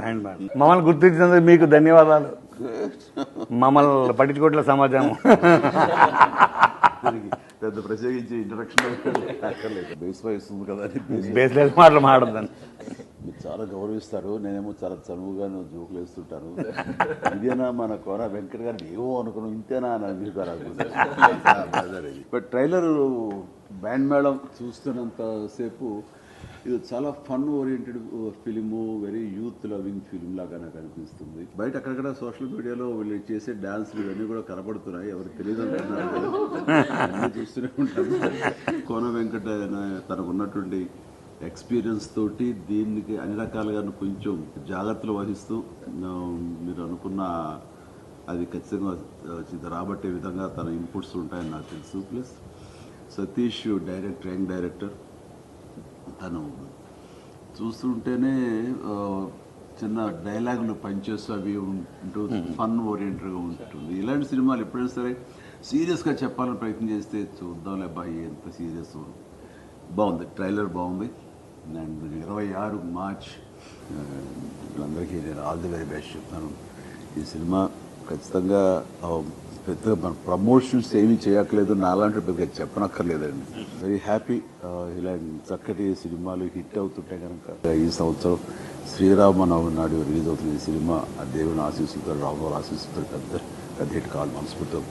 Band madam మమ్మల్ని గుర్తించినందుకు మీకు ధన్యవాదాలు. మమ్మల్ని పట్టించుకోవట్లే సమాజం. పెద్ద ప్రత్యేకించి ఇంట్రడక్షన్ బేస్ వస్తుంది కదా అని బేస్లెస్ మాటలు మాట్లాడదాన్ని. మీరు చాలా గౌరవిస్తారు, నేనేమో చాలా చనువుగా జోకులు వేస్తుంటాను. ఇదేనా మన కోన వెంకట గారిని ఏమో అనుకున్నాం, ఇంతేనా అని అనిపిస్తారు. బట్ ట్రైలర్ బ్యాండ్ మేళం చూస్తున్నంతసేపు ఇది చాలా fun oriented film, very youth loving film లాగా నాకు అనిపిస్తుంది. బయట అక్కడక్కడ సోషల్ మీడియాలో వీళ్ళు చేసే డాన్స్లు ఇవన్నీ కూడా కనపడుతున్నాయి, ఎవరు తెలియదు అంటున్నారు. చూస్తూనే ఉంటాను. కోన వెంకట తనకు ఉన్నటువంటి ఎక్స్పీరియన్స్ తోటి దీనికి అన్ని రకాలుగా కొంచెం జాగ్రత్తలు వహిస్తూ మీరు అనుకున్న అది ఖచ్చితంగా రాబట్టే విధంగా తన ఇన్పుట్స్ ఉంటాయని నాకు తెలుసు. Plus Satish director, young director, తను చూస్తుంటేనే చిన్న డైలాగులు పనిచేస్తూ అవి ఉంటూ ఫన్ ఓరియంటెడ్గా ఉంటుంది. ఇలాంటి సినిమాలు ఎప్పుడైనా సరే సీరియస్గా చెప్పాలని ప్రయత్నం చేస్తే చూద్దాంలే అబ్బాయి ఎంత సీరియస్. బాగుంది, ట్రైలర్ బాగుంది. అండ్ 26 మార్చ్ వీళ్ళందరికీ నేను ఆల్ ది వెరీ బెస్ట్ చెప్తాను. ఈ సినిమా ఖచ్చితంగా పెద్దగా మన ప్రమోషన్స్ ఏమీ చేయక్కర్లేదు, నాలాంటి పెద్దగా చెప్పనక్కర్లేదండి. Very happy. ఇలాంటి చక్కటి సినిమాలు హిట్ అవుతుంటే కనుక ఈ సంవత్సరం శ్రీరామనవమి నాడు రిలీజ్ అవుతుంది ఈ సినిమా. ఆ దేవుని ఆశీస్సులతో, రాఘవ ఆశీస్సులతో పెద్ద హిట్ కావాలి మనస్ఫూర్తిగా.